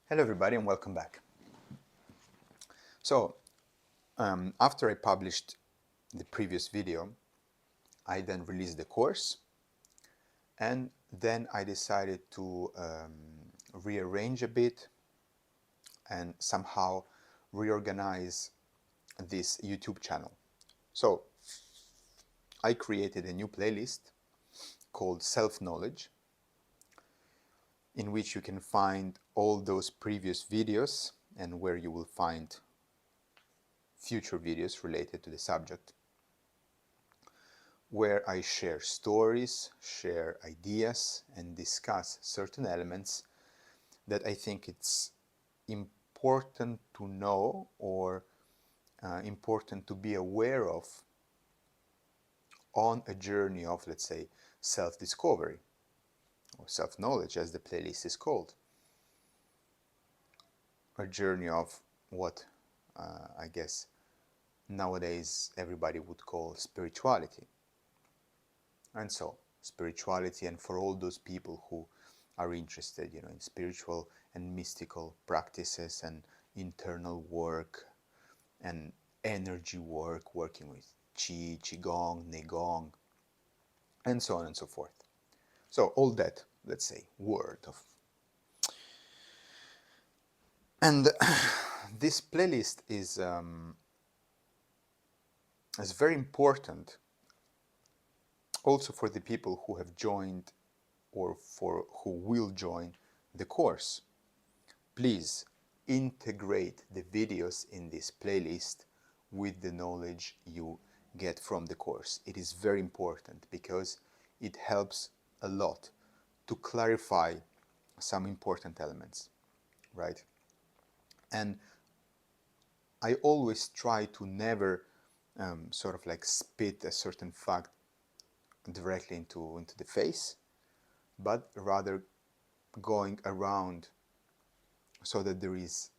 Hello everybody and welcome back. So, after I published the previous video, I then released the course and then I decided to rearrange a bit and somehow reorganize this YouTube channel. So, I created a new playlist called Self-Knowledge, in which you can find all those previous videos and where you will find future videos related to the subject, where I share stories, share ideas, and discuss certain elements that I think it's important to know or important to be aware of on a journey of, let's say, self-discovery or self-knowledge, as the playlist is called. A journey of what I guess nowadays everybody would call spirituality. And so, spirituality, and for all those people who are interested, in spiritual and mystical practices and internal work and energy work, working with qi, qigong, neigong, and so on and so forth. So all that, let's say, word of. And this playlist is very important also for the people who have joined or for who will join the course. Please integrate the videos in this playlist with the knowledge you get from the course. It is very important because it helps a lot to clarify some important elements, right? And I always try to never sort of like spit a certain fact directly into the face, but rather going around so that there is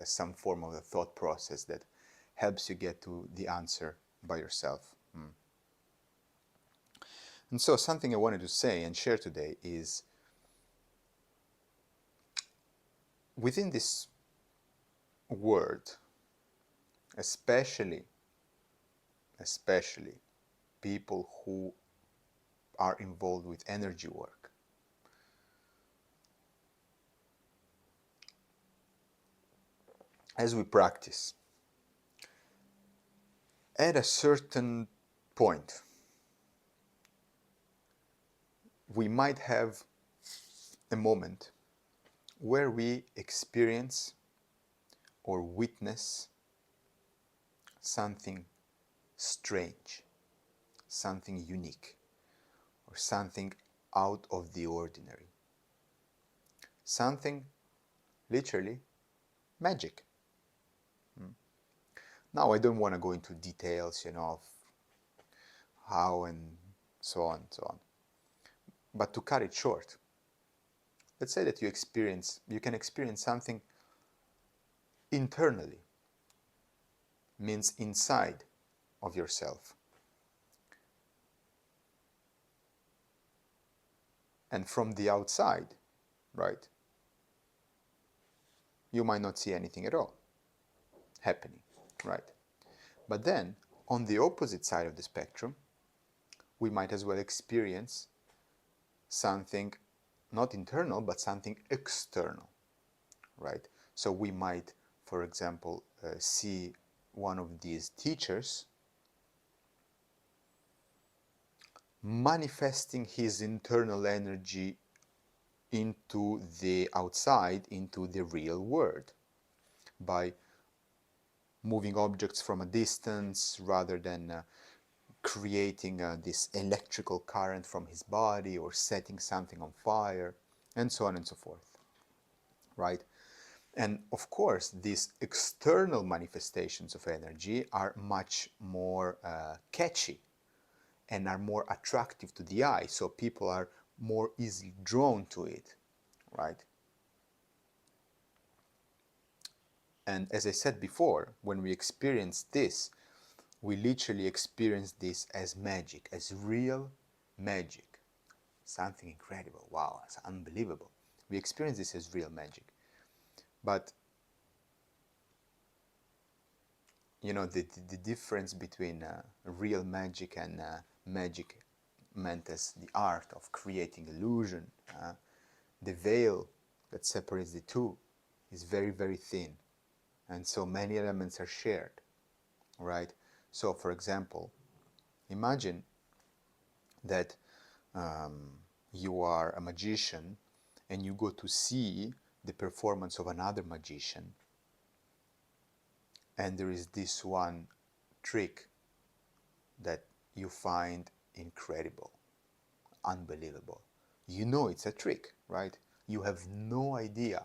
some form of a thought process that helps you get to the answer by yourself. And so something I wanted to say and share today is, within this word, especially people who are involved with energy work, as we practice, at a certain point, we might have a moment where we experience or witness something strange, something unique, or something out of the ordinary. Something literally magic. Now, I don't want to go into details, of how and so on and so on. But to cut it short, let's say that you can experience something internally, means inside of yourself. And from the outside, right, you might not see anything at all happening, right? But then, on the opposite side of the spectrum, we might as well experience something not internal, but something external, right? So we might, for example, see one of these teachers manifesting his internal energy into the outside, into the real world, by moving objects from a distance rather than creating this electrical current from his body or setting something on fire, and so on and so forth, right? And of course, these external manifestations of energy are much more catchy and are more attractive to the eye, so people are more easily drawn to it, right? And as I said before, when we experience this, we literally experience this as magic, as real magic. Something incredible. Wow, it's unbelievable. We experience this as real magic. But you know, the difference between real magic and magic meant as the art of creating illusion, the veil that separates the two is very, very thin. And so many elements are shared, right? So, for example, imagine that you are a magician and you go to see the performance of another magician, and there is this one trick that you find incredible, unbelievable. You know it's a trick, right? You have no idea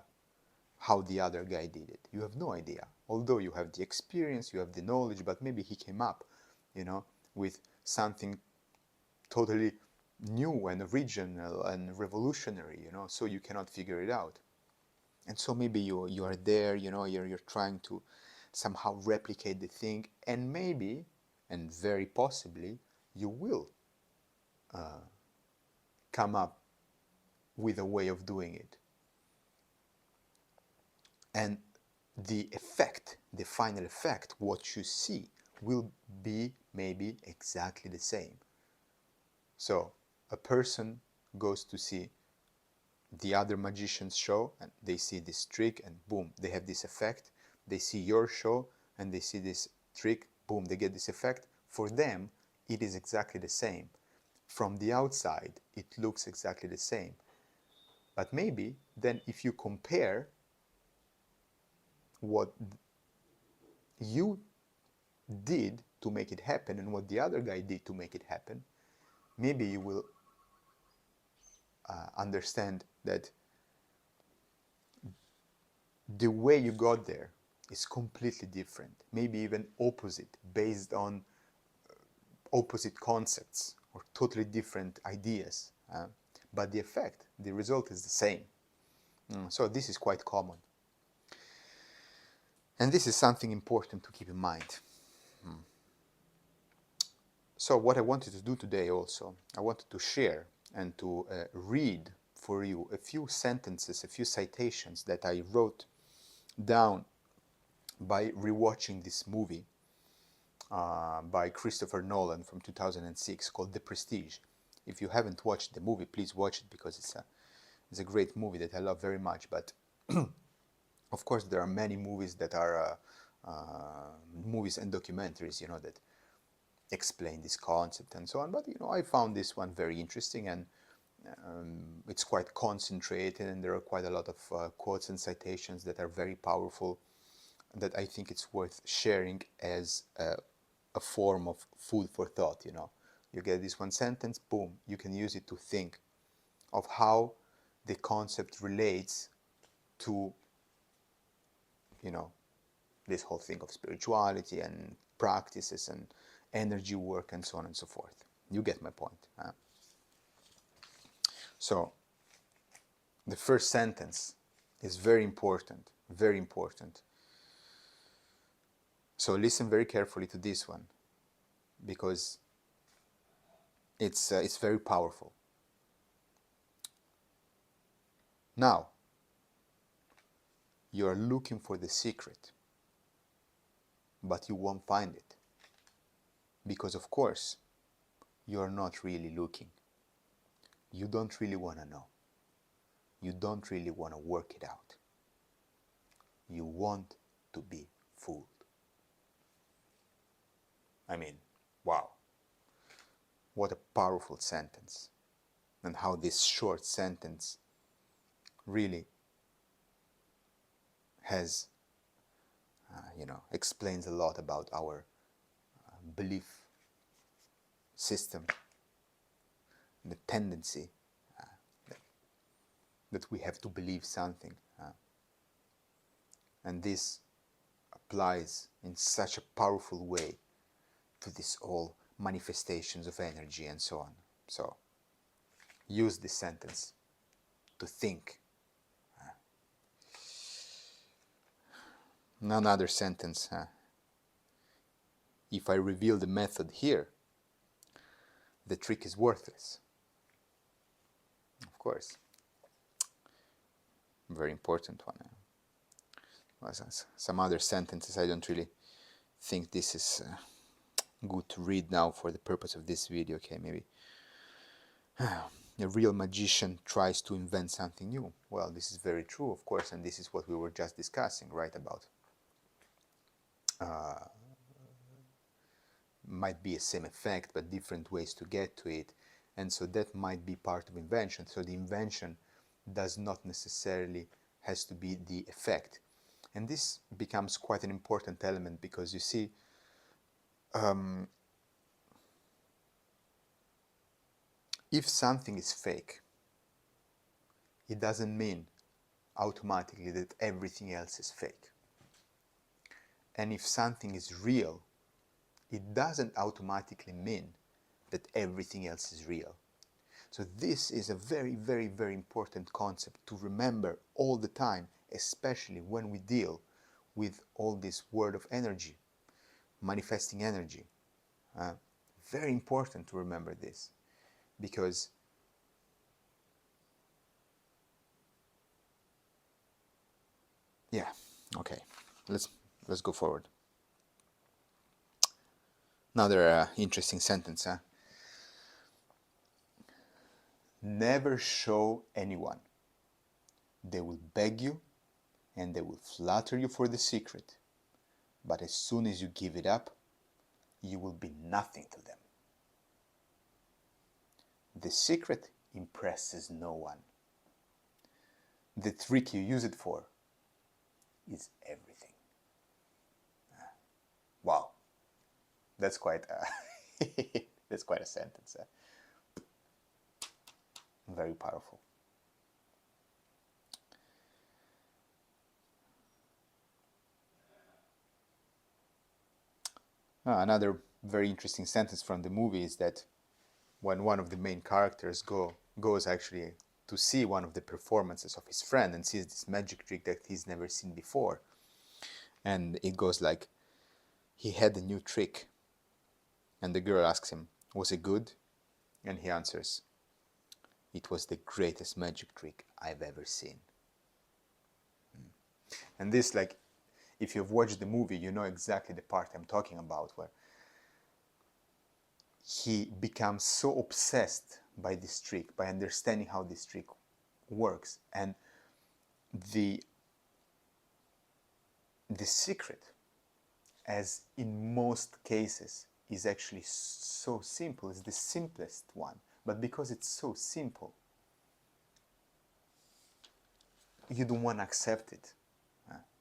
how the other guy did it. You have no idea. Although you have the experience, you have the knowledge, but maybe he came up, you know, with something totally new and original and revolutionary, you know, so you cannot figure it out. And so maybe you are there, you know, you're trying to somehow replicate the thing, and maybe, and very possibly, you will come up with a way of doing it. And the effect, the final effect, what you see, will be maybe exactly the same. So a person goes to see the other magician's show and they see this trick and boom, they have this effect. They see your show and they see this trick, boom, they get this effect. For them, it is exactly the same. From the outside, it looks exactly the same. But maybe then if you compare what you did to make it happen and what the other guy did to make it happen, maybe you will understand that the way you got there is completely different, maybe even opposite, based on opposite concepts or totally different ideas. But the effect, the result is the same. So this is quite common. And this is something important to keep in mind. So what I wanted to do today also, I wanted to share and to read for you a few sentences, a few citations that I wrote down by rewatching this movie by Christopher Nolan from 2006 called The Prestige. If you haven't watched the movie, please watch it because it's a great movie that I love very much. But of course, there are many movies that are movies and documentaries, you know, that explain this concept and so on. But you know, I found this one very interesting, and it's quite concentrated, and there are quite a lot of quotes and citations that are very powerful, that I think it's worth sharing as a form of food for thought. You know, you get this one sentence, boom, you can use it to think of how the concept relates to, you know, this whole thing of spirituality and practices and energy work and so on and so forth. You get my point. So the first sentence is very important, very important. So listen very carefully to this one, because it's very powerful. Now, you are looking for the secret, but you won't find it, because of course you are not really looking. You don't really want to know. You don't really want to work it out. You want to be fooled. I mean, wow. What a powerful sentence. And how this short sentence really has, explains a lot about our belief system, the tendency that we have to believe something. And this applies in such a powerful way to this all manifestations of energy and so on. So use this sentence to think. Another sentence. If I reveal the method here, the trick is worthless. Of course. Very important one. some other sentences. I don't really think this is good to read now for the purpose of this video. Okay, maybe. A real magician tries to invent something new. Well, this is very true, of course, and this is what we were just discussing, right? About might be a same effect, but different ways to get to it, and so that might be part of invention. So the invention does not necessarily has to be the effect, and this becomes quite an important element because you see. If something is fake, it doesn't mean automatically that everything else is fake. And if something is real, it doesn't automatically mean that everything else is real. So this is a very, very, very important concept to remember all the time, especially when we deal with all this world of energy, manifesting energy. Very important to remember this, because yeah, okay, let's go forward. Another interesting sentence, huh? Never show anyone. They will beg you and they will flatter you for the secret, but as soon as you give it up, you will be nothing to them. The secret impresses no one. The trick you use it for is everything. Wow, that's quite that's quite a sentence. Very powerful. Another very interesting sentence from the movie is that when one of the main characters goes actually to see one of the performances of his friend and sees this magic trick that he's never seen before, and it goes like, he had a new trick, and the girl asks him, was it good? And he answers, it was the greatest magic trick I've ever seen. And this, like, if you've watched the movie, you know exactly the part I'm talking about, where he becomes so obsessed by this trick, by understanding how this trick works, and the secret, as in most cases, is actually so simple. It's the simplest one, but because it's so simple, you don't want to accept it.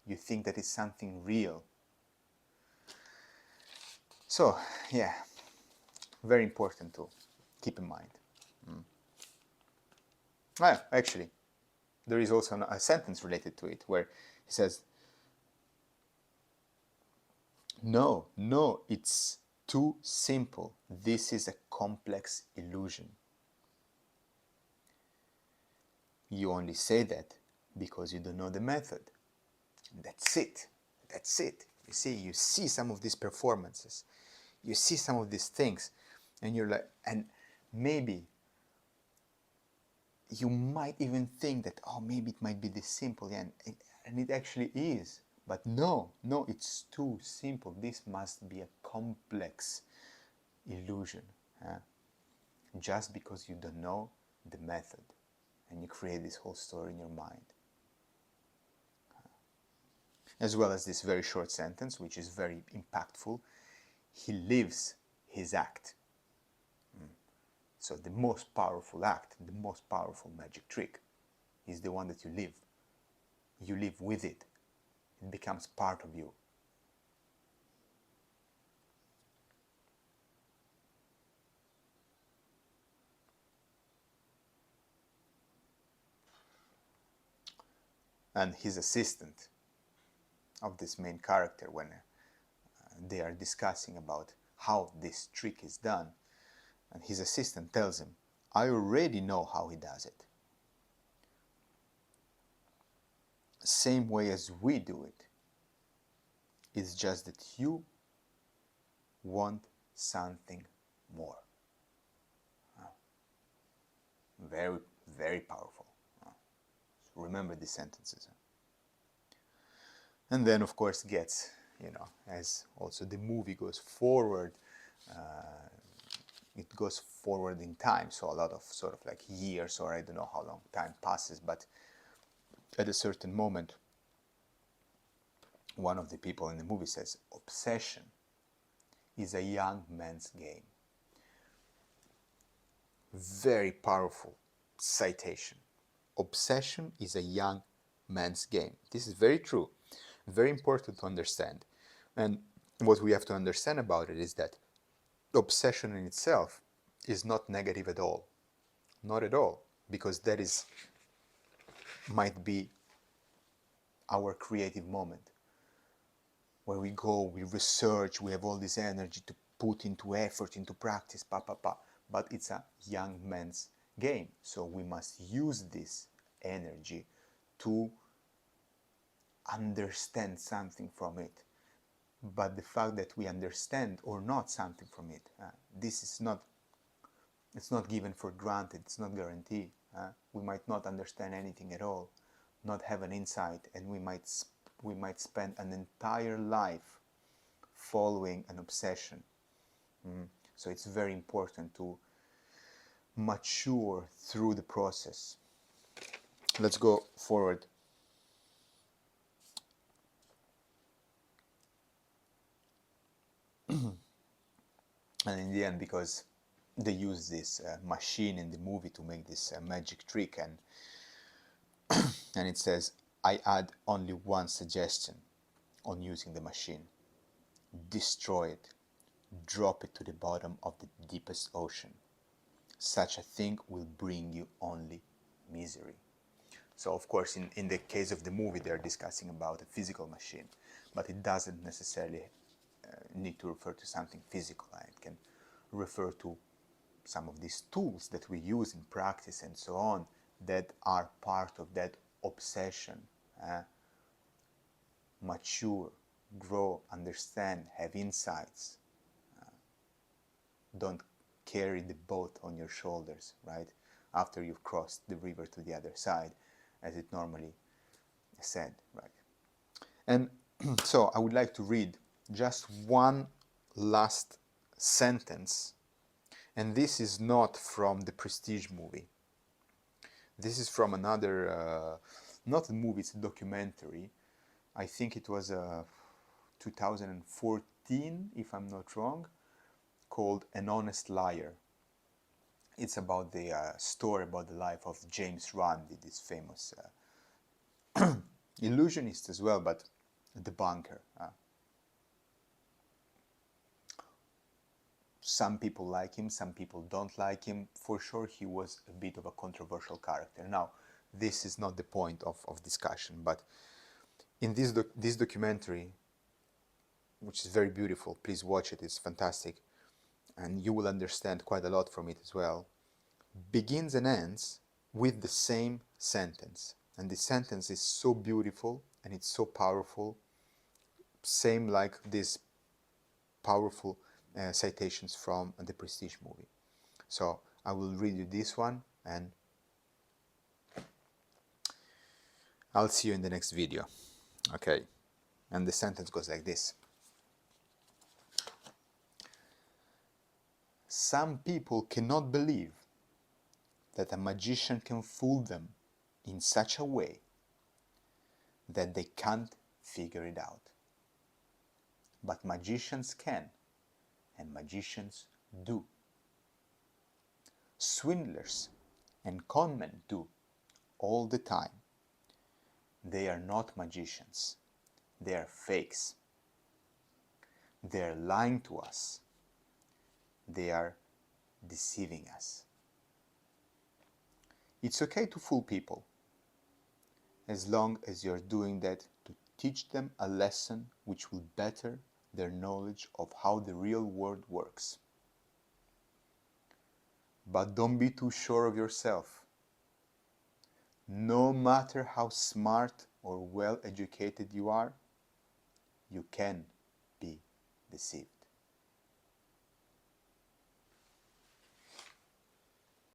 You think that it's something real. So yeah, very important to keep in mind. Actually, there is also a sentence related to it where he says, no, it's too simple. This is a complex illusion. You only say that because you don't know the method. That's it. That's it. You see some of these performances, you see some of these things, and you're like, and maybe you might even think that, oh, maybe it might be this simple, yeah, and it actually is. But no, it's too simple. This must be a complex illusion, just because you don't know the method, and you create this whole story in your mind. As well as this very short sentence, which is very impactful, he lives his act. So the most powerful act, the most powerful magic trick is the one that you live. You live with it. It becomes part of you. And his assistant of this main character, when they are discussing about how this trick is done, and his assistant tells him, I already know how he does it. Same way as we do it. It's just that you want something more. Very, very powerful. Remember these sentences. And then, of course, gets, you know, as also the movie goes forward, it goes forward in time. So a lot of sort of like years, or I don't know how long time passes, but at a certain moment, one of the people in the movie says, obsession is a young man's game. Very powerful citation. Obsession is a young man's game. This is very true, very important to understand. And what we have to understand about it is that obsession in itself is not negative at all. Not at all, because that is might be our creative moment, where we go, we research, we have all this energy to put into effort, into practice, but it's a young man's game. So we must use this energy to understand something from it. But the fact that we understand or not something from it, this is not, it's not given for granted, it's not guaranteed. We might not understand anything at all, not have an insight, and we might spend an entire life following an obsession. So it's very important to mature through the process. Let's go forward. And in the end, because they use this machine in the movie to make this magic trick, and it says, I add only one suggestion on using the machine. Destroy it. Drop it to the bottom of the deepest ocean. Such a thing will bring you only misery. So of course, in the case of the movie, they're discussing about a physical machine, but it doesn't necessarily need to refer to something physical. It can refer to some of these tools that we use in practice and so on, that are part of that obsession. Mature, grow, understand, have insights. Don't carry the boat on your shoulders, right? After you've crossed the river to the other side, as it normally is said, right? And so I would like to read just one last sentence, and this is not from the Prestige movie. This is from another, not a movie, it's a documentary. I think it was 2014, if I'm not wrong, called An Honest Liar. It's about the story about the life of James Randi, this famous illusionist as well, but debunker. Some people like him, some people don't like him. For sure, he was a bit of a controversial character. Now, this is not the point of discussion, but in this documentary, which is very beautiful, please watch it, it's fantastic, and you will understand quite a lot from it as well, begins and ends with the same sentence. And the sentence is so beautiful and it's so powerful, same like these powerful citations from the Prestige movie. So I will read you this one, and I'll see you in the next video. Okay, and the sentence goes like this. Some people cannot believe that a magician can fool them in such a way that they can't figure it out. But magicians can, and magicians do. Swindlers and conmen do, all the time. They are not magicians. They are fakes. They are lying to us. They are deceiving us. It's okay to fool people, as long as you're doing that to teach them a lesson which will better their knowledge of how the real world works. But don't be too sure of yourself. No matter how smart or well educated you are, you can be deceived.